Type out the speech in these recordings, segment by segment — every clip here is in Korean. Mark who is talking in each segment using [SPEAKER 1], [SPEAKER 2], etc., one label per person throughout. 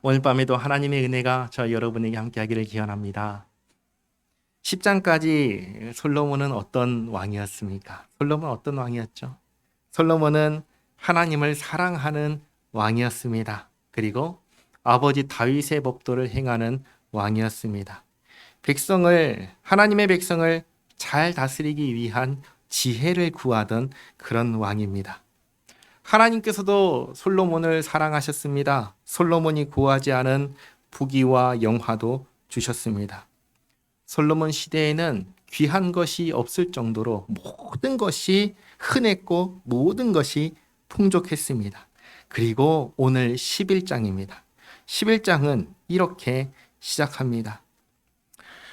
[SPEAKER 1] 오늘 밤에도 하나님의 은혜가 저 여러분에게 함께하기를 기원합니다. 10장까지 솔로몬은 어떤 왕이었습니까? 솔로몬은 어떤 왕이었죠? 솔로몬은 하나님을 사랑하는 왕이었습니다. 그리고 아버지 다윗의 법도를 행하는 왕이었습니다. 하나님의 백성을 잘 다스리기 위한 지혜를 구하던 그런 왕입니다. 하나님께서도 솔로몬을 사랑하셨습니다. 솔로몬이 구하지 않은 부귀와 영화도 주셨습니다. 솔로몬 시대에는 귀한 것이 없을 정도로 모든 것이 흔했고 모든 것이 풍족했습니다. 그리고 오늘 11장입니다. 11장은 이렇게 시작합니다.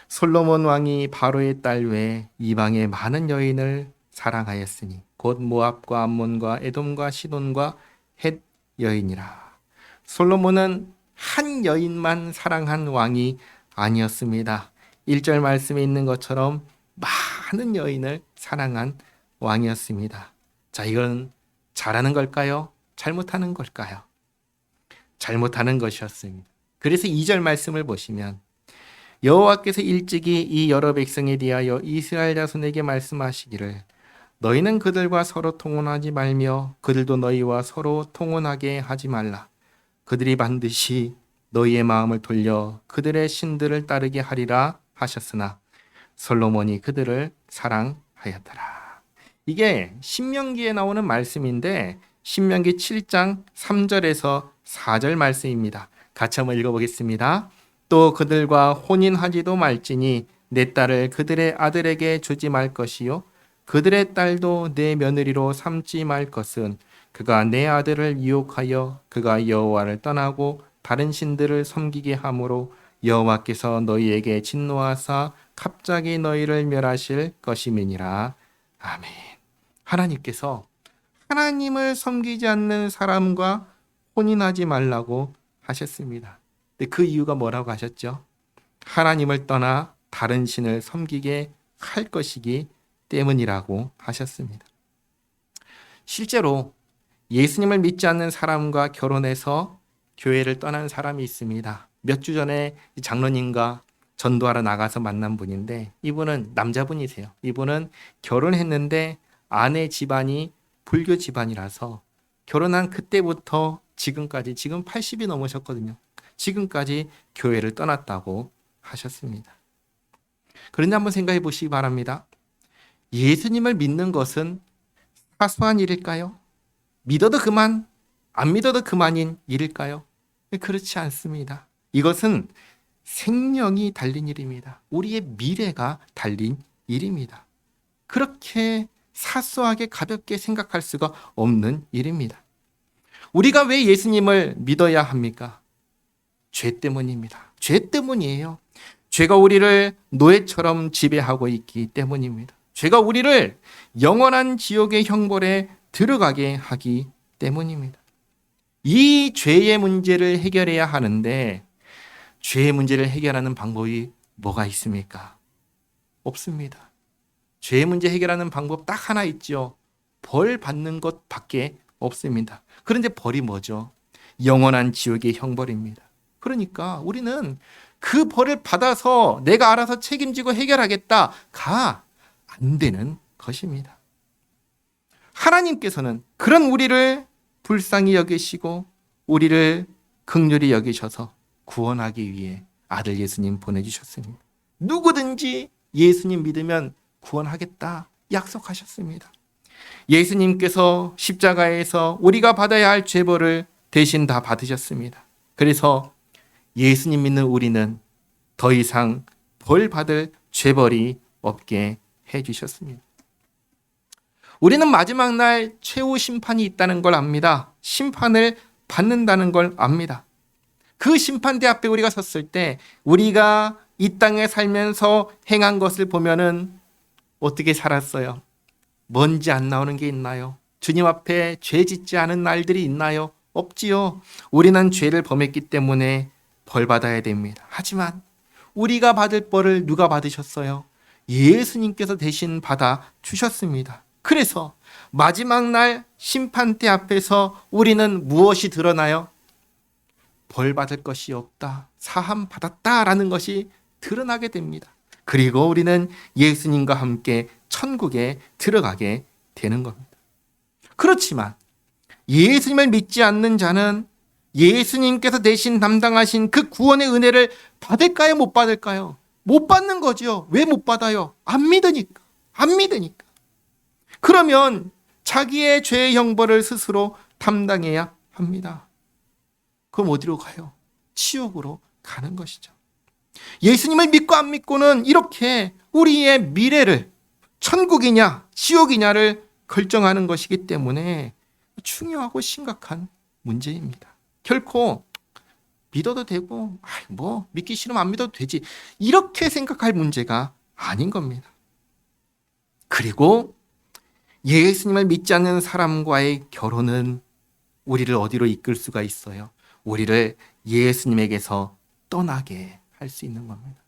[SPEAKER 1] 솔로몬 왕이 바로의 딸 외에 이방의 많은 여인을 사랑하였으니 곧 모압과 암몬과 에돔과 시돈과 헷 여인이라. 솔로몬은 한 여인만 사랑한 왕이 아니었습니다. 1절 말씀에 있는 것처럼 많은 여인을 사랑한 왕이었습니다. 자, 이건 잘하는 걸까요? 잘못하는 걸까요? 잘못하는 것이었습니다. 그래서 2절 말씀을 보시면 여호와께서 일찍이 이 여러 백성에 대하여 이스라엘 자손에게 말씀하시기를 너희는 그들과 서로 통혼하지 말며 그들도 너희와 서로 통혼하게 하지 말라. 그들이 반드시 너희의 마음을 돌려 그들의 신들을 따르게 하리라 하셨으나 솔로몬이 그들을 사랑하였더라. 이게 신명기에 나오는 말씀인데 신명기 7장 3절에서 4절 말씀입니다. 같이 한번 읽어보겠습니다. 또 그들과 혼인하지도 말지니 내 딸을 그들의 아들에게 주지 말 것이요 그들의 딸도 내 며느리로 삼지 말 것은 그가 내 아들을 유혹하여 그가 여호와를 떠나고 다른 신들을 섬기게 함으로 여호와께서 너희에게 진노하사 갑자기 너희를 멸하실 것임이니라. 아멘. 하나님께서 하나님을 섬기지 않는 사람과 혼인하지 말라고 하셨습니다. 근데 그 이유가 뭐라고 하셨죠? 하나님을 떠나 다른 신을 섬기게 할 것이기 때문이라고 하셨습니다. 실제로 예수님을 믿지 않는 사람과 결혼해서 교회를 떠난 사람이 있습니다. 몇 주 전에 장로님과 전도하러 나가서 만난 분인데 이분은 남자분이세요. 이분은 결혼했는데 아내 집안이 불교 집안이라서 결혼한 그때부터 지금까지 지금 80이 넘으셨거든요. 지금까지 교회를 떠났다고 하셨습니다. 그런데 한번 생각해 보시기 바랍니다. 예수님을 믿는 것은 사소한 일일까요? 믿어도 그만, 안 믿어도 그만인 일일까요? 그렇지 않습니다. 이것은 생명이 달린 일입니다. 우리의 미래가 달린 일입니다. 그렇게 사소하게 가볍게 생각할 수가 없는 일입니다. 우리가 왜 예수님을 믿어야 합니까? 죄 때문입니다. 죄 때문이에요. 죄가 우리를 노예처럼 지배하고 있기 때문입니다. 죄가 우리를 영원한 지옥의 형벌에 들어가게 하기 때문입니다. 이 죄의 문제를 해결해야 하는데 죄의 문제를 해결하는 방법이 뭐가 있습니까? 없습니다. 죄의 문제 해결하는 방법 딱 하나 있죠. 벌 받는 것밖에 없습니다. 그런데 벌이 뭐죠? 영원한 지옥의 형벌입니다. 그러니까 우리는 그 벌을 받아서 내가 알아서 책임지고 해결하겠다가 안 되는 것입니다. 하나님께서는 그런 우리를 불쌍히 여기시고 우리를 긍휼히 여기셔서 구원하기 위해 아들 예수님 보내주셨습니다. 누구든지 예수님 믿으면 구원하겠다 약속하셨습니다. 예수님께서 십자가에서 우리가 받아야 할 죄벌을 대신 다 받으셨습니다. 그래서 예수님 믿는 우리는 더 이상 벌 받을 죄벌이 없게 해주셨습니다. 우리는 마지막 날 최후 심판이 있다는 걸 압니다. 심판을 받는다는 걸 압니다. 그 심판대 앞에 우리가 섰을 때 우리가 이 땅에 살면서 행한 것을 보면은 어떻게 살았어요? 먼지 안 나오는 게 있나요? 주님 앞에 죄 짓지 않은 날들이 있나요? 없지요. 우리는 죄를 범했기 때문에 벌 받아야 됩니다. 하지만 우리가 받을 벌을 누가 받으셨어요? 예수님께서 대신 받아 주셨습니다. 그래서 마지막 날 심판대 앞에서 우리는 무엇이 드러나요? 벌 받을 것이 없다, 사함 받았다라는 것이 드러나게 됩니다. 그리고 우리는 예수님과 함께 천국에 들어가게 되는 겁니다. 그렇지만 예수님을 믿지 않는 자는 예수님께서 대신 담당하신 그 구원의 은혜를 받을까요? 못 받을까요? 못 받는 거죠. 왜 못 받아요? 안 믿으니까. 안 믿으니까. 그러면 자기의 죄의 형벌을 스스로 담당해야 합니다. 그럼 어디로 가요? 지옥으로 가는 것이죠. 예수님을 믿고 안 믿고는 이렇게 우리의 미래를 천국이냐 지옥이냐를 결정하는 것이기 때문에 중요하고 심각한 문제입니다. 결코 믿어도 되고 뭐 믿기 싫으면 안 믿어도 되지 이렇게 생각할 문제가 아닌 겁니다. 그리고 예수님을 믿지 않는 사람과의 결혼은 우리를 어디로 이끌 수가 있어요? 우리를 예수님에게서 떠나게 할 수 있는 겁니다.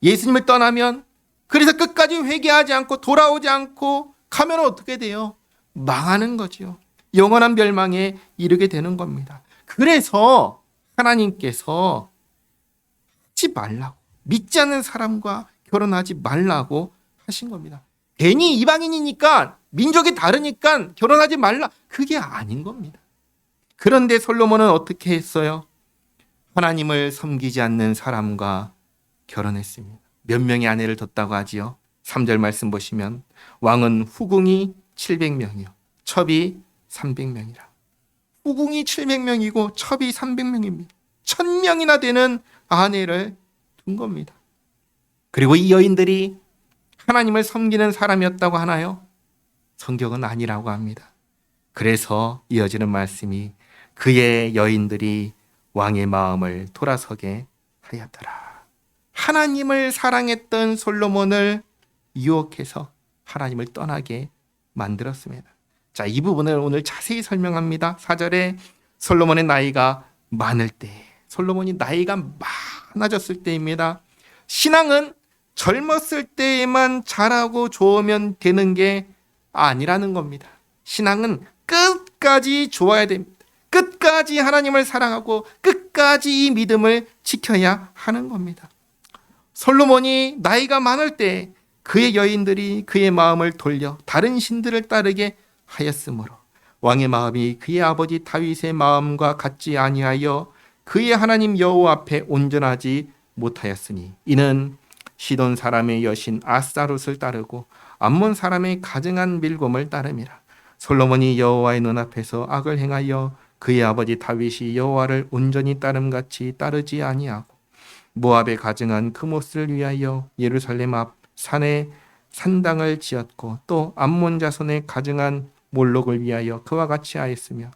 [SPEAKER 1] 예수님을 떠나면 그래서 끝까지 회개하지 않고 돌아오지 않고 가면 어떻게 돼요? 망하는 거죠. 영원한 멸망에 이르게 되는 겁니다. 그래서 하나님께서 하지 말라고, 믿지 않는 사람과 결혼하지 말라고 하신 겁니다. 괜히 이방인이니까 민족이 다르니까 결혼하지 말라, 그게 아닌 겁니다. 그런데 솔로몬은 어떻게 했어요? 하나님을 섬기지 않는 사람과 결혼했습니다. 몇 명의 아내를 뒀다고 하지요? 3절 말씀 보시면 왕은 후궁이 700명이요 첩이 300명이라. 후궁이 700명이고 첩이 300명입니다. 1000명이나 되는 아내를 둔 겁니다. 그리고 이 여인들이 하나님을 섬기는 사람이었다고 하나요? 성경은 아니라고 합니다. 그래서 이어지는 말씀이 그의 여인들이 왕의 마음을 돌아서게 하였더라. 하나님을 사랑했던 솔로몬을 유혹해서 하나님을 떠나게 만들었습니다. 자, 이 부분을 오늘 자세히 설명합니다. 4절에 솔로몬의 나이가 많을 때, 솔로몬이 나이가 많아졌을 때입니다. 신앙은 젊었을 때에만 잘하고 좋으면 되는 게 아니라는 겁니다. 신앙은 끝까지 좋아야 됩니다. 끝까지 하나님을 사랑하고 끝까지 이 믿음을 지켜야 하는 겁니다. 솔로몬이 나이가 많을 때 그의 여인들이 그의 마음을 돌려 다른 신들을 따르게 하였으므로 왕의 마음이 그의 아버지 다윗의 마음과 같지 아니하여 그의 하나님 여호와 앞에 온전하지 못하였으니 이는 시돈 사람의 여신 아스타롯을 따르고 암몬 사람의 가증한 밀곰을 따름이라. 솔로몬이 여호와의 눈앞에서 악을 행하여 그의 아버지 다윗이 여호와를 온전히 따름같이 따르지 아니하고 모압에 가증한 그못을 위하여 예루살렘 앞 산에 산당을 지었고 또 암몬 자손의 가증한 몰록을 위하여 그와 같이 하였으며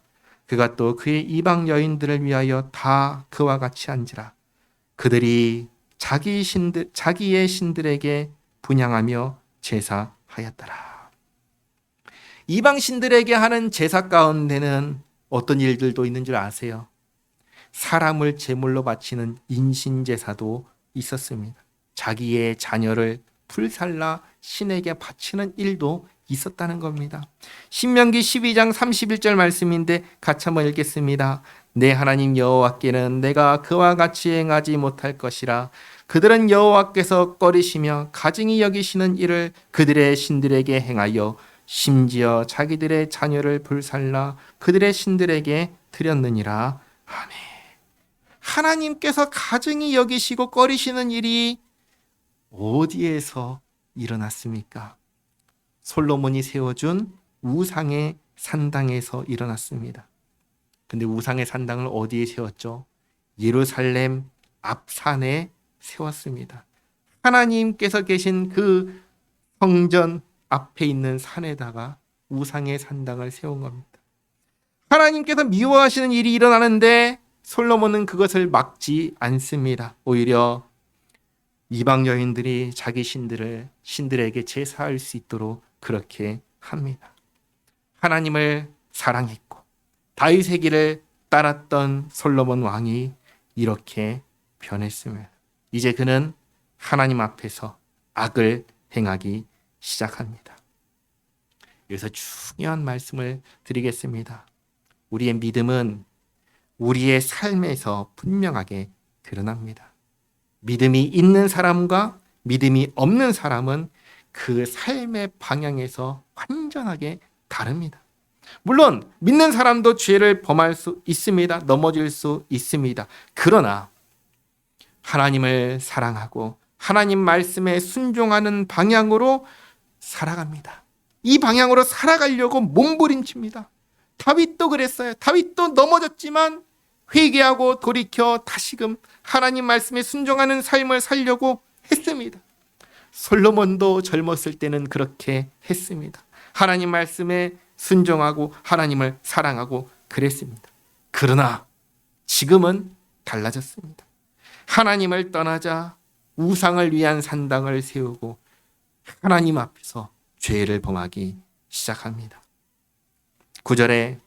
[SPEAKER 1] 그가 또 그의 이방 여인들을 위하여 다 그와 같이 한지라. 그들이 자기의 신들에게 분향하며 제사하였더라. 이방 신들에게 하는 제사 가운데는 어떤 일들도 있는 줄 아세요? 사람을 제물로 바치는 인신제사도 있었습니다. 자기의 자녀를 불살라 신에게 바치는 일도 있었다는 겁니다. 신명기 12장 31절 말씀인데 같이 한번 읽겠습니다. 내 하나님 여호와께는 내가 그와 같이 행하지 못할 것이라. 그들은 여호와께서 꺼리시며 가증히 여기시는 일을 그들의 신들에게 행하여 심지어 자기들의 자녀를 불살라 그들의 신들에게 드렸느니라. 아멘. 하나님께서 가증히 여기시고 꺼리시는 일이 어디에서 일어났습니까? 솔로몬이 세워준 우상의 산당에서 일어났습니다. 근데 우상의 산당을 어디에 세웠죠? 예루살렘 앞산에 세웠습니다. 하나님께서 계신 그 성전 앞에 있는 산에다가 우상의 산당을 세운 겁니다. 하나님께서 미워하시는 일이 일어나는데 솔로몬은 그것을 막지 않습니다. 오히려 이방 여인들이 자기 신들에게 제사할 수 있도록 그렇게 합니다. 하나님을 사랑했고 다윗의 길을 따랐던 솔로몬 왕이 이렇게 변했습니다. 이제 그는 하나님 앞에서 악을 행하기 시작합니다. 여기서 중요한 말씀을 드리겠습니다. 우리의 믿음은 우리의 삶에서 분명하게 드러납니다. 믿음이 있는 사람과 믿음이 없는 사람은 그 삶의 방향에서 완전하게 다릅니다. 물론 믿는 사람도 죄를 범할 수 있습니다. 넘어질 수 있습니다. 그러나 하나님을 사랑하고 하나님 말씀에 순종하는 방향으로 살아갑니다. 이 방향으로 살아가려고 몸부림칩니다. 다윗도 그랬어요. 다윗도 넘어졌지만 회개하고 돌이켜 다시금 하나님 말씀에 순종하는 삶을 살려고 했습니다. 솔로몬도 젊었을 때는 그렇게 했습니다. 하나님 말씀에 순종하고 하나님을 사랑하고 그랬습니다. 그러나 지금은 달라졌습니다. 하나님을 떠나자 우상을 위한 산당을 세우고 하나님 앞에서 죄를 범하기 시작합니다. 9절에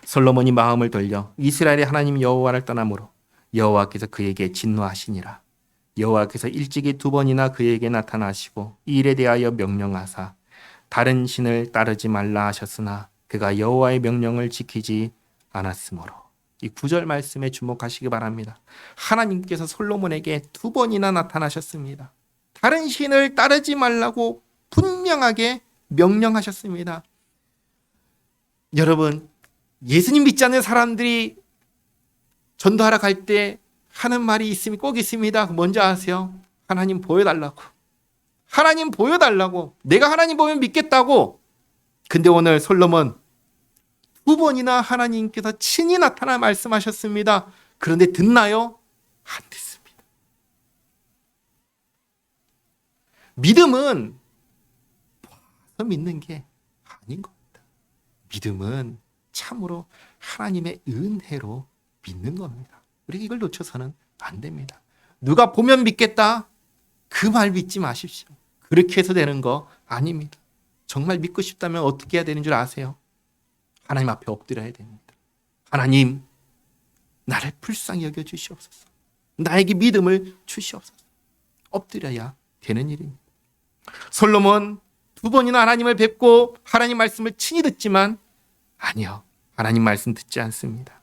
[SPEAKER 1] 솔로몬이 마음을 돌려 이스라엘의 하나님 여호와를 떠나므로 여호와께서 그에게 진노하시니라. 여호와께서 일찍이 2번이나 그에게 나타나시고 이 일에 대하여 명령하사 다른 신을 따르지 말라 하셨으나 그가 여호와의 명령을 지키지 않았으므로. 이 9절 말씀에 주목하시기 바랍니다. 하나님께서 솔로몬에게 2번이나 나타나셨습니다. 다른 신을 따르지 말라고 분명하게 명령하셨습니다. 여러분, 예수님 믿지 않는 사람들이 전도하러 갈 때 하는 말이 있으면 꼭 있습니다. 뭔지 아세요? 하나님 보여달라고. 하나님 보여달라고. 내가 하나님 보면 믿겠다고. 근데 오늘 솔로몬 2번이나 하나님께서 친히 나타나 말씀하셨습니다. 그런데 듣나요? 안 듣습니다. 믿음은 봐서 믿는 게 아닌 겁니다. 믿음은 참으로 하나님의 은혜로 믿는 겁니다. 우리가 이걸 놓쳐서는 안 됩니다. 누가 보면 믿겠다? 그 말 믿지 마십시오. 그렇게 해서 되는 거 아닙니다. 정말 믿고 싶다면 어떻게 해야 되는 줄 아세요? 하나님 앞에 엎드려야 됩니다. 하나님, 나를 불쌍히 여겨 주시옵소서. 나에게 믿음을 주시옵소서. 엎드려야 되는 일입니다. 솔로몬 2번이나 하나님을 뵙고 하나님 말씀을 친히 듣지만 아니요, 하나님 말씀 듣지 않습니다.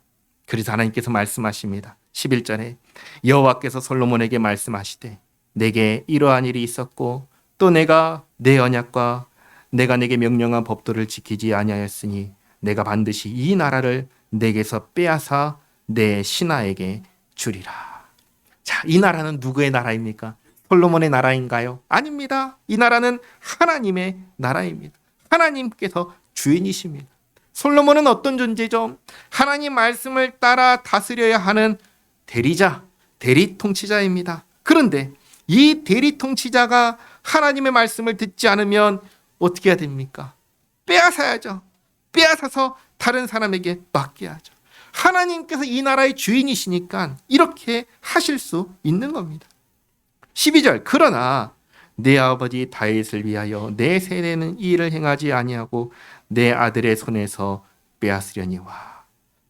[SPEAKER 1] 그래서 하나님께서 말씀하십니다. 11절에 여호와께서 솔로몬에게 말씀하시되 내게 이러한 일이 있었고 또 내가 내 언약과 내가 내게 명령한 법도를 지키지 아니하였으니 내가 반드시 이 나라를 내게서 빼앗아 내 신하에게 주리라. 자, 이 나라는 누구의 나라입니까? 솔로몬의 나라인가요? 아닙니다. 이 나라는 하나님의 나라입니다. 하나님께서 주인이십니다. 솔로몬은 어떤 존재죠? 하나님 말씀을 따라 다스려야 하는 대리자, 대리 통치자입니다. 그런데 이 대리 통치자가 하나님의 말씀을 듣지 않으면 어떻게 해야 됩니까? 빼앗아야죠. 빼앗아서 다른 사람에게 맡겨야죠. 하나님께서 이 나라의 주인이시니까 이렇게 하실 수 있는 겁니다. 12절, 그러나 내 아버지 다윗을 위하여 내 세대는 이 일을 행하지 아니하고 내 아들의 손에서 빼앗으려니와.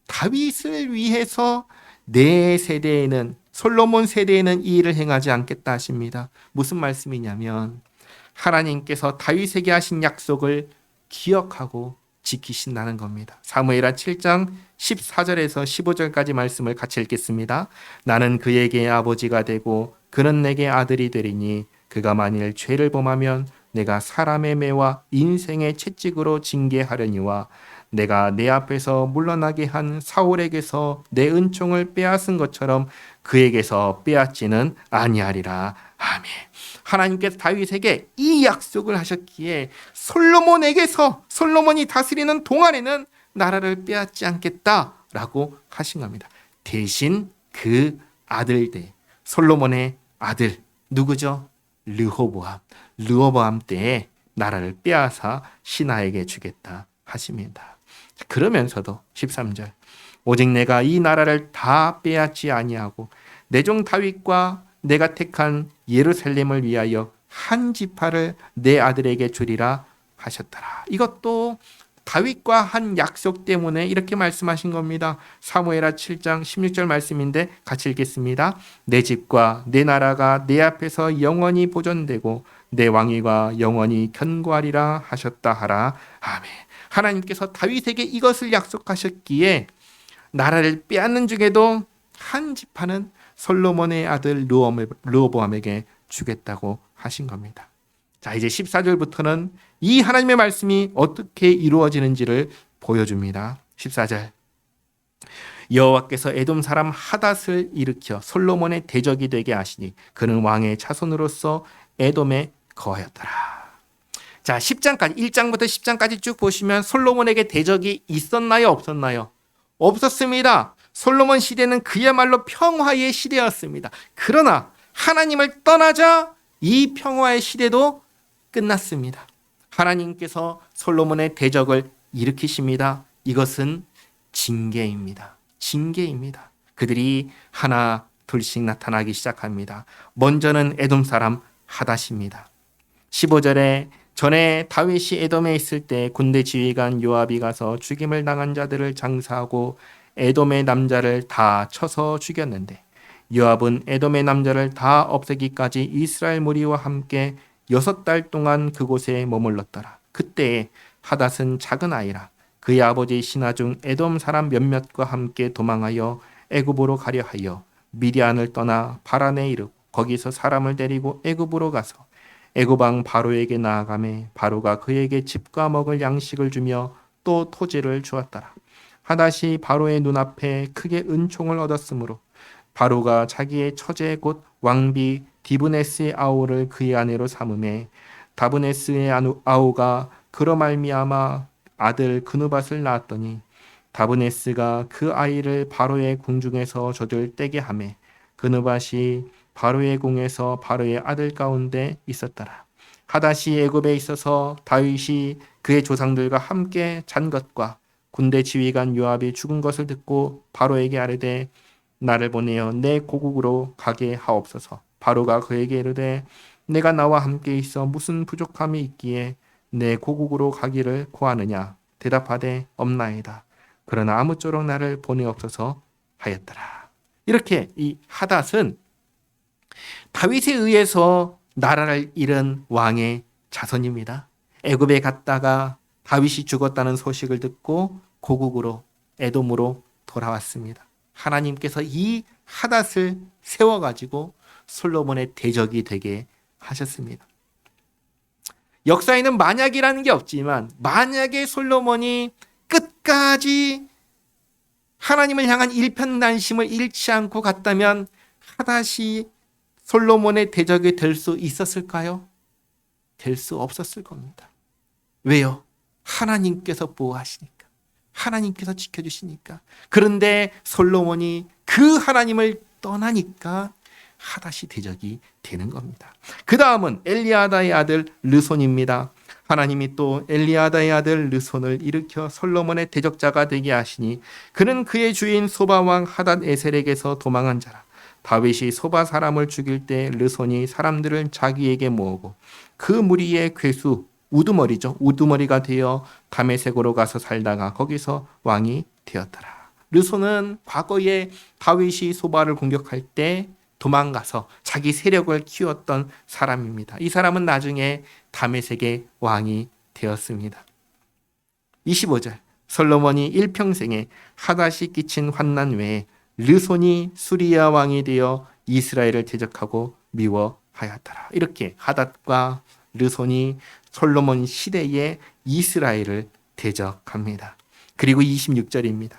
[SPEAKER 1] 다윗을 위해서 내 세대에는, 솔로몬 세대에는 이 일을 행하지 않겠다 하십니다. 무슨 말씀이냐면 하나님께서 다윗에게 하신 약속을 기억하고 지키신다는 겁니다. 사무엘하 7장 14절에서 15절까지 말씀을 같이 읽겠습니다. 나는 그에게 아버지가 되고 그는 내게 아들이 되리니 그가 만일 죄를 범하면 내가 사람의 매와 인생의 채찍으로 징계하려니와 내가 내 앞에서 물러나게 한 사울에게서 내 은총을 빼앗은 것처럼 그에게서 빼앗지는 아니하리라. 아멘. 하나님께서 다윗에게 이 약속을 하셨기에 솔로몬에게서, 솔로몬이 다스리는 동안에는 나라를 빼앗지 않겠다라고 하신 겁니다. 대신 그 아들들, 솔로몬의 아들 누구죠? 르호보암 때에 나라를 빼앗아 신하에게 주겠다 하십니다. 그러면서도 13절, 오직 내가 이 나라를 다 빼앗지 아니하고 내 종 다윗과 내가 택한 예루살렘을 위하여 한 지파를 내 아들에게 주리라 하셨더라. 이것도 다윗과 한 약속 때문에 이렇게 말씀하신 겁니다. 사무엘하 7장 16절 말씀인데 같이 읽겠습니다. 내 집과 내 나라가 내 앞에서 영원히 보존되고 내 왕위가 영원히 견고하리라 하셨다 하라. 아멘. 하나님께서 다윗에게 이것을 약속하셨기에 나라를 빼앗는 중에도 한 지파는 솔로몬의 아들 르호보암에게 주겠다고 하신 겁니다. 자, 이제 14절부터는 이 하나님의 말씀이 어떻게 이루어지는지를 보여줍니다. 14절. 여호와께서 에돔 사람 하닷을 일으켜 솔로몬의 대적이 되게 하시니 그는 왕의 자손으로서 에돔에 거하였더라. 자, 10장까지 1장부터 10장까지 쭉 보시면 솔로몬에게 대적이 있었나요, 없었나요? 없었습니다. 솔로몬 시대는 그야말로 평화의 시대였습니다. 그러나 하나님을 떠나자 이 평화의 시대도 끝났습니다. 하나님께서 솔로몬의 대적을 일으키십니다. 이것은 징계입니다. 징계입니다. 그들이 하나 둘씩 나타나기 시작합니다. 먼저는 에돔 사람 하닷입니다. 15절에 전에 다윗이 에돔에 있을 때 군대 지휘관 요압이 가서 죽임을 당한 자들을 장사하고 에돔의 남자를 다 쳐서 죽였는데 요압은 에돔의 남자를 다 없애기까지 이스라엘 무리와 함께 6달 동안 그곳에 머물렀더라. 그때 하닷은 작은 아이라 그의 아버지 신하 중 에돔 사람 몇몇과 함께 도망하여 애굽으로 가려 하여 미디안을 떠나 바란에 이르고 거기서 사람을 데리고 애굽으로 가서 애굽 왕 바로에게 나아가매 바로가 그에게 집과 먹을 양식을 주며 또 토지를 주었더라. 하닷이 바로의 눈앞에 크게 은총을 얻었으므로 바로가 자기의 처제 곧 왕비 디브네스의 아우를 그의 아내로 삼음에 다브네스의 아우가 그로 말미암아 아들 그누밧을 낳았더니 다브네스가 그 아이를 바로의 궁중에서 젖을 떼게 하매 그누밧이 바로의 궁에서 바로의 아들 가운데 있었더라. 하닷이 애굽에 있어서 다윗이 그의 조상들과 함께 잔 것과 군대 지휘관 요압이 죽은 것을 듣고 바로에게 아뢰되 나를 보내어 내 고국으로 가게 하옵소서. 바로가 그에게 이르되 내가 나와 함께 있어 무슨 부족함이 있기에 내 고국으로 가기를 고하느냐. 대답하되 없나이다. 그러나 아무쪼록 나를 보내옵소서 하였더라. 이렇게 이 하닷은 다윗에 의해서 나라를 잃은 왕의 자손입니다. 애굽에 갔다가 다윗이 죽었다는 소식을 듣고 고국으로 에돔으로 돌아왔습니다. 하나님께서 이 하닷을 세워가지고 솔로몬의 대적이 되게 하셨습니다. 역사에는 만약이라는 게 없지만 만약에 솔로몬이 끝까지 하나님을 향한 일편단심을 잃지 않고 갔다면 하닷이 솔로몬의 대적이 될 수 있었을까요? 될 수 없었을 겁니다. 왜요? 하나님께서 보호하시니까. 하나님께서 지켜주시니까. 그런데 솔로몬이 그 하나님을 떠나니까 하닷이 대적이 되는 겁니다. 그 다음은 엘리아다의 아들 르손입니다. 하나님이 또 엘리아다의 아들 르손을 일으켜 솔로몬의 대적자가 되게 하시니 그는 그의 주인 소바왕 하닷 에셀에게서 도망한 자라. 다윗이 소바 사람을 죽일 때 르손이 사람들을 자기에게 모으고 그 무리의 괴수 우두머리죠. 우두머리가 되어 다메섹으로 가서 살다가 거기서 왕이 되었더라. 르손은 과거에 다윗이 소바를 공격할 때 도망가서 자기 세력을 키웠던 사람입니다. 이 사람은 나중에 다메섹의 왕이 되었습니다. 25절 솔로몬이 일평생에 하닷이 끼친 환난 외에 르손이 수리아 왕이 되어 이스라엘을 대적하고 미워하였더라. 이렇게 하닷과 르손이 솔로몬 시대에 이스라엘을 대적합니다. 그리고 26절입니다.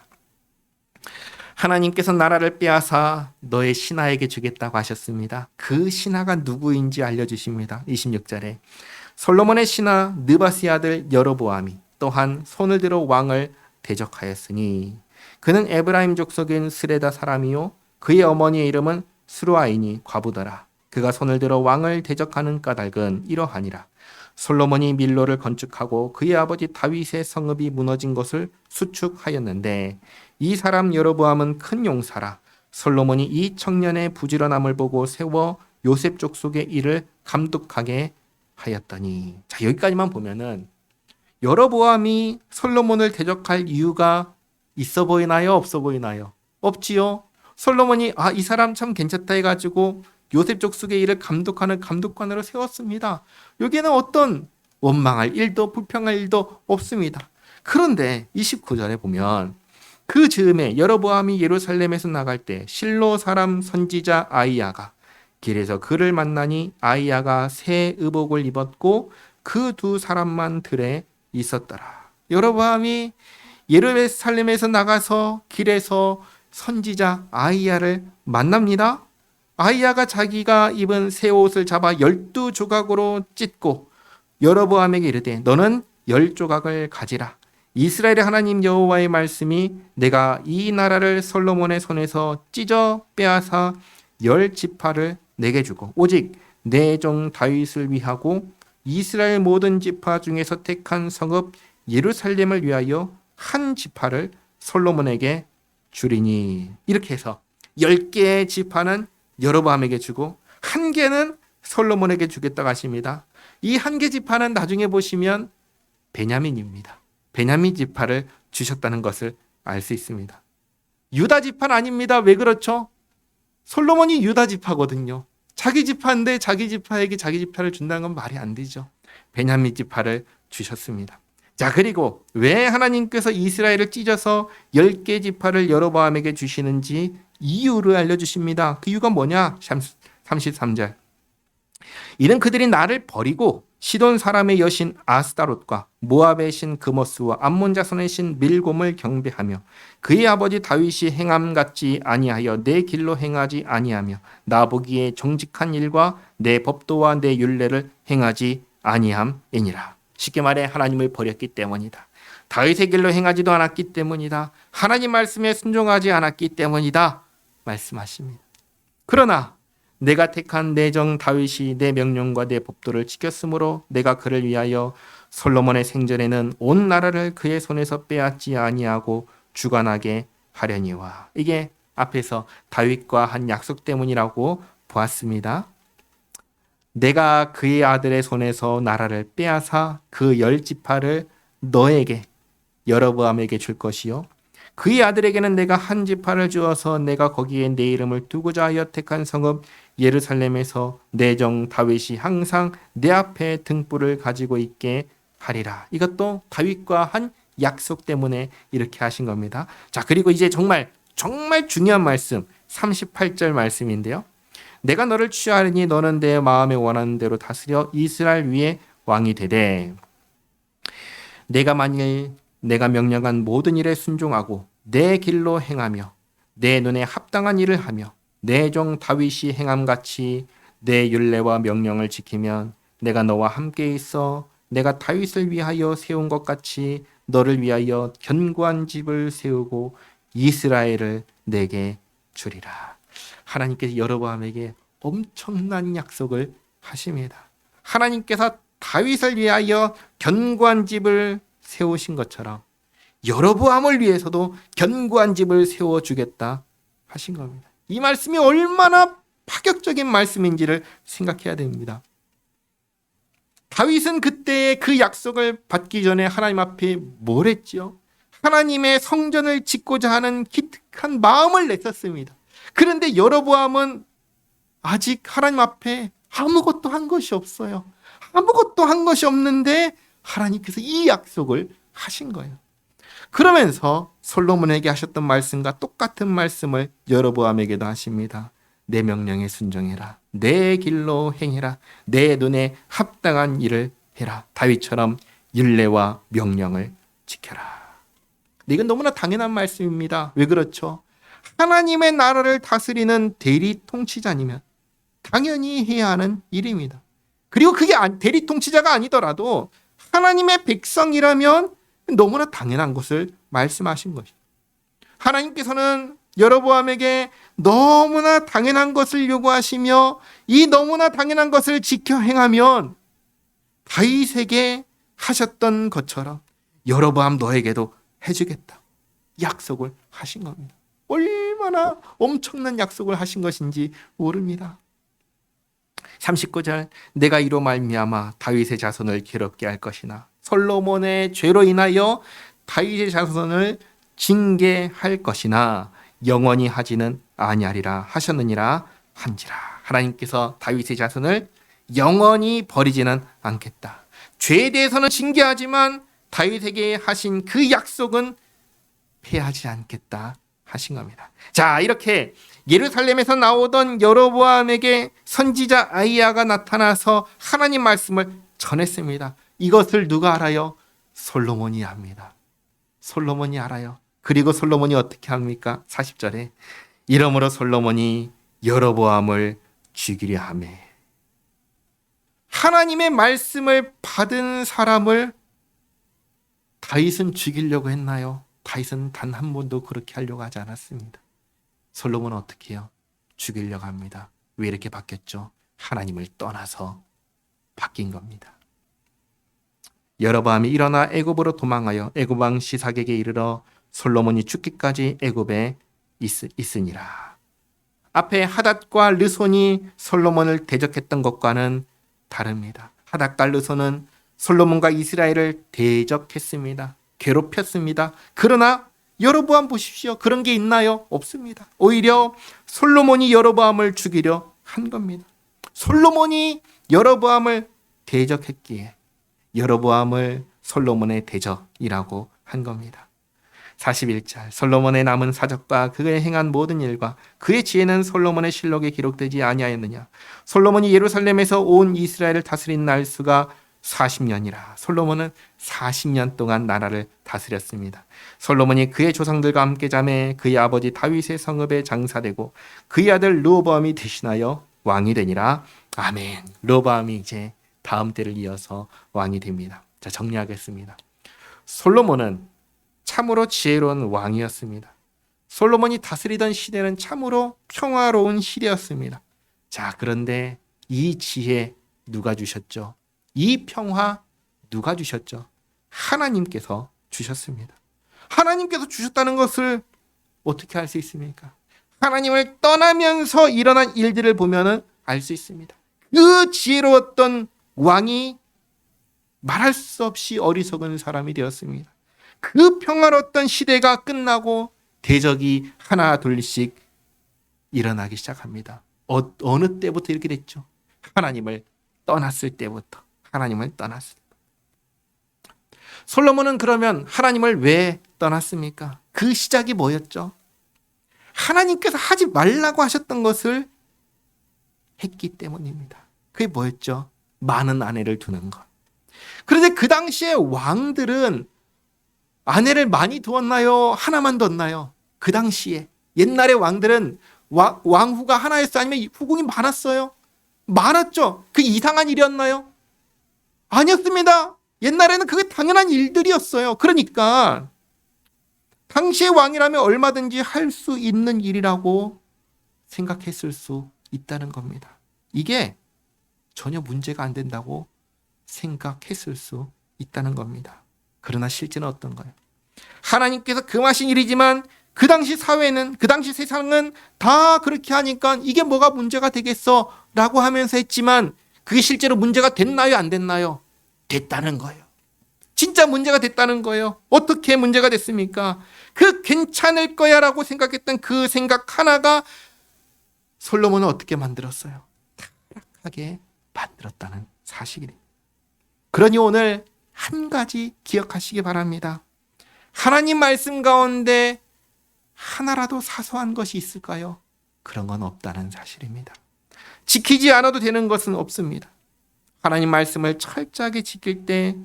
[SPEAKER 1] 하나님께서 나라를 빼앗아 너의 신하에게 주겠다고 하셨습니다. 그 신하가 누구인지 알려주십니다. 26절에 솔로몬의 신하 느바스의 아들 여로보암이 또한 손을 들어 왕을 대적하였으니 그는 에브라임 족속인 스레다 사람이요 그의 어머니의 이름은 스루아이니 과부더라. 그가 손을 들어 왕을 대적하는 까닭은 이러하니라. 솔로몬이 밀로를 건축하고 그의 아버지 다윗의 성읍이 무너진 것을 수축하였는데 이 사람 여로보암은 큰 용사라. 솔로몬이 이 청년의 부지런함을 보고 세워 요셉 족속의 일을 감독하게 하였더니. 자, 여기까지만 보면은 여로보암이 솔로몬을 대적할 이유가 있어 보이나요? 없어 보이나요? 없지요. 솔로몬이 이 사람 참 괜찮다 해가지고 요셉 족속의 일을 감독하는 감독관으로 세웠습니다. 여기에는 어떤 원망할 일도 불평할 일도 없습니다. 그런데 29절에 보면 그 즈음에 여로보암이 예루살렘에서 나갈 때 실로 사람 선지자 아이야가 길에서 그를 만나니 아이야가 새 의복을 입었고 그 두 사람만 들에 있었더라. 여로보암이 예루살렘에서 나가서 길에서 선지자 아이야를 만납니다. 아이야가 자기가 입은 새 옷을 잡아 12조각으로 찢고 여로보암에게 이르되 너는 10조각을 가지라. 이스라엘의 하나님 여호와의 말씀이 내가 이 나라를 솔로몬의 손에서 찢어 빼앗아 10지파를 내게 주고 오직 내 종 다윗을 위하고 이스라엘 모든 지파 중에서 택한 성읍 예루살렘을 위하여 한 지파를 솔로몬에게 주리니. 이렇게 해서 10개의 지파는 여로보암에게 주고 한 개는 솔로몬에게 주겠다고 하십니다. 이 한 개 지파는 나중에 보시면 베냐민입니다. 베냐민 지파를 주셨다는 것을 알 수 있습니다. 유다 지파는 아닙니다. 왜 그렇죠? 솔로몬이 유다 지파거든요. 자기 지파인데 자기 지파에게 자기 지파를 준다는 건 말이 안 되죠. 베냐민 지파를 주셨습니다. 자, 그리고 왜 하나님께서 이스라엘을 찢어서 10개 지파를 여로보암에게 주시는지 이유를 알려주십니다. 그 이유가 뭐냐? 33절. 이는 그들이 나를 버리고 시돈 사람의 여신 아스타롯과 모압의 신 그모스와 암몬 자손의 신 밀곰을 경배하며 그의 아버지 다윗이 행함같이 아니하여 내 길로 행하지 아니하며 나 보기에 정직한 일과 내 법도와 내 율례를 행하지 아니함이니라. 쉽게 말해 하나님을 버렸기 때문이다. 다윗의 길로 행하지도 않았기 때문이다. 하나님 말씀에 순종하지 않았기 때문이다 말씀하십니다. 그러나 내가 택한 내 종 다윗이 내 명령과 내 법도를 지켰으므로 내가 그를 위하여 솔로몬의 생전에는 온 나라를 그의 손에서 빼앗지 아니하고 주관하게 하려니와. 이게 앞에서 다윗과 한 약속 때문이라고 보았습니다. 내가 그의 아들의 손에서 나라를 빼앗아 그 10지파를 너에게 여로보암에게 줄 것이요 그의 아들에게는 내가 한 지파를 주어서 내가 거기에 내 이름을 두고자 하여 택한 성읍 예루살렘에서 내 종 다윗이 항상 내 앞에 등불을 가지고 있게 하리라. 이것도 다윗과 한 약속 때문에 이렇게 하신 겁니다. 자, 그리고 이제 정말 중요한 말씀 38절 말씀인데요. 내가 너를 취하리니 너는 내 마음에 원하는 대로 다스려 이스라엘 위에 왕이 되되 내가 만일 내가 명령한 모든 일에 순종하고 내 길로 행하며 내 눈에 합당한 일을 하며 내 종 다윗이 행함같이 내 율례와 명령을 지키면 내가 너와 함께 있어 내가 다윗을 위하여 세운 것 같이 너를 위하여 견고한 집을 세우고 이스라엘을 내게 주리라. 하나님께서 여로보암에게 엄청난 약속을 하십니다. 하나님께서 다윗을 위하여 견고한 집을 세우신 것처럼 여로보암을 위해서도 견고한 집을 세워주겠다 하신 겁니다. 이 말씀이 얼마나 파격적인 말씀인지를 생각해야 됩니다. 다윗은 그때의 그 약속을 받기 전에 하나님 앞에 뭘 했지요? 하나님의 성전을 짓고자 하는 기특한 마음을 냈었습니다. 그런데 여로보암은 아직 하나님 앞에 아무것도 한 것이 없어요. 아무것도 한 것이 없는데 하나님께서 이 약속을 하신 거예요. 그러면서 솔로몬에게 하셨던 말씀과 똑같은 말씀을 여로보암에게도 하십니다. 내 명령에 순종해라. 내 길로 행해라. 내 눈에 합당한 일을 해라. 다윗처럼 율례와 명령을 지켜라. 이건 너무나 당연한 말씀입니다. 왜 그렇죠? 하나님의 나라를 다스리는 대리 통치자니면 당연히 해야 하는 일입니다. 그리고 그게 대리 통치자가 아니더라도 하나님의 백성이라면 너무나 당연한 것을 말씀하신 것이죠. 하나님께서는 여로보암에게 너무나 당연한 것을 요구하시며 이 너무나 당연한 것을 지켜 행하면 다윗에게 하셨던 것처럼 여로보암 너에게도 해주겠다 약속을 하신 겁니다. 얼마나 엄청난 약속을 하신 것인지 모릅니다. 39절 내가 이로 말미암아 다윗의 자손을 괴롭게 할 것이나 솔로몬의 죄로 인하여 다윗의 자손을 징계할 것이나 영원히 하지는 아니하리라 하셨느니라 한지라. 하나님께서 다윗의 자손을 영원히 버리지는 않겠다. 죄에 대해서는 징계하지만 다윗에게 하신 그 약속은 패하지 않겠다 하신 겁니다. 자, 이렇게 예루살렘에서 나오던 여로보암에게 선지자 아이야가 나타나서 하나님 말씀을 전했습니다. 이것을 누가 알아요? 솔로몬이 압니다. 솔로몬이 알아요. 그리고 솔로몬이 어떻게 합니까? 40절에 이러므로 솔로몬이 여로보암을 죽이려 하며, 하나님의 말씀을 받은 사람을 다윗은 죽이려고 했나요? 다윗은 단 한 번도 그렇게 하려고 하지 않았습니다. 솔로몬은 어떻게 해요? 죽이려고 합니다. 왜 이렇게 바뀌었죠? 하나님을 떠나서 바뀐 겁니다. 여로보암이 일어나 애굽으로 도망하여 애굽 왕 시삭에게 이르러 솔로몬이 죽기까지 애굽에 있으니라. 앞에 하닷과 르손이 솔로몬을 대적했던 것과는 다릅니다. 하닷과 르손은 솔로몬과 이스라엘을 대적했습니다. 괴롭혔습니다. 그러나 여로보암 보십시오. 그런 게 있나요? 없습니다. 오히려 솔로몬이 여로보암을 죽이려 한 겁니다. 솔로몬이 여로보암을 대적했기에 여로보암을 솔로몬의 대적이라고 한 겁니다. 41절 솔로몬의 남은 사적과 그의 행한 모든 일과 그의 지혜는 솔로몬의 실록에 기록되지 아니하였느냐. 솔로몬이 예루살렘에서 온 이스라엘을 다스린 날수가 40년이라. 솔로몬은 40년 동안 나라를 다스렸습니다. 솔로몬이 그의 조상들과 함께 자매 그의 아버지 다윗의 성읍에 장사되고 그의 아들 르호보암이 대신하여 왕이 되니라. 아멘. 르호보암이 이제 다음 때를 이어서 왕이 됩니다. 자, 정리하겠습니다. 솔로몬은 참으로 지혜로운 왕이었습니다. 솔로몬이 다스리던 시대는 참으로 평화로운 시대였습니다. 자, 그런데 이 지혜 누가 주셨죠? 이 평화 누가 주셨죠? 하나님께서 주셨습니다. 하나님께서 주셨다는 것을 어떻게 알 수 있습니까? 하나님을 떠나면서 일어난 일들을 보면 알 수 있습니다. 그 지혜로웠던 왕이 말할 수 없이 어리석은 사람이 되었습니다. 그 평화로웠던 시대가 끝나고 대적이 하나 둘씩 일어나기 시작합니다. 어느 때부터 이렇게 됐죠? 하나님을 떠났을 때부터. 하나님을 떠났을 때. 솔로몬은 그러면 하나님을 왜 떠났습니까? 그 시작이 뭐였죠? 하나님께서 하지 말라고 하셨던 것을 했기 때문입니다. 그게 뭐였죠? 많은 아내를 두는 것. 그런데 그 당시에 왕들은 아내를 많이 두었나요? 하나만 뒀나요? 그 당시에 옛날의 왕들은 왕후가 하나였어요? 아니면 후궁이 많았어요? 많았죠. 그 이상한 일이었나요? 아니었습니다. 옛날에는 그게 당연한 일들이었어요. 그러니까 당시의 왕이라면 얼마든지 할 수 있는 일이라고 생각했을 수 있다는 겁니다. 이게 전혀 문제가 안 된다고 생각했을 수 있다는 겁니다. 그러나 실제는 어떤가요? 하나님께서 금하신 일이지만 그 당시 사회는, 그 당시 세상은 다 그렇게 하니까 이게 뭐가 문제가 되겠어 라고 하면서 했지만 그게 실제로 문제가 됐나요? 안 됐나요? 됐다는 거예요. 진짜 문제가 됐다는 거예요. 어떻게 문제가 됐습니까? 그 괜찮을 거야 라고 생각했던 그 생각 하나가 솔로몬은 어떻게 만들었어요? 타락하게 만들었다는 사실이에요. 그러니 오늘 한 가지 기억하시기 바랍니다. 하나님 말씀 가운데 하나라도 사소한 것이 있을까요? 그런 건 없다는 사실입니다. 지키지 않아도 되는 것은 없습니다. 하나님 말씀을 철저하게 지킬 때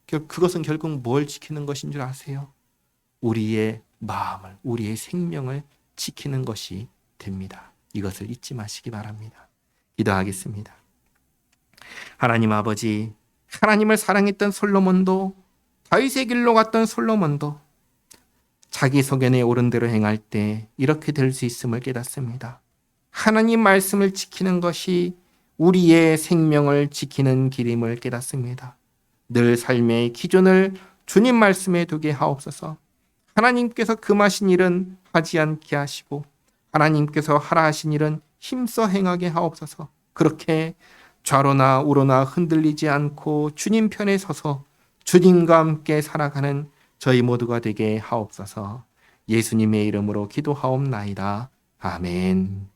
[SPEAKER 1] 그것은 결국 뭘 지키는 것인 줄 아세요? 우리의 마음을, 우리의 생명을 지키는 것이 됩니다. 이것을 잊지 마시기 바랍니다. 기도하겠습니다. 하나님 아버지, 하나님을 사랑했던 솔로몬도, 다윗의 길로 갔던 솔로몬도 자기 소견에 옳은 대로 행할 때 이렇게 될 수 있음을 깨닫습니다. 하나님 말씀을 지키는 것이 우리의 생명을 지키는 길임을 깨닫습니다. 늘 삶의 기준을 주님 말씀에 두게 하옵소서. 하나님께서 금하신 일은 하지 않게 하시고 하나님께서 하라 하신 일은 힘써 행하게 하옵소서. 그렇게 좌로나 우로나 흔들리지 않고 주님 편에 서서 주님과 함께 살아가는 저희 모두가 되게 하옵소서. 예수님의 이름으로 기도하옵나이다. 아멘.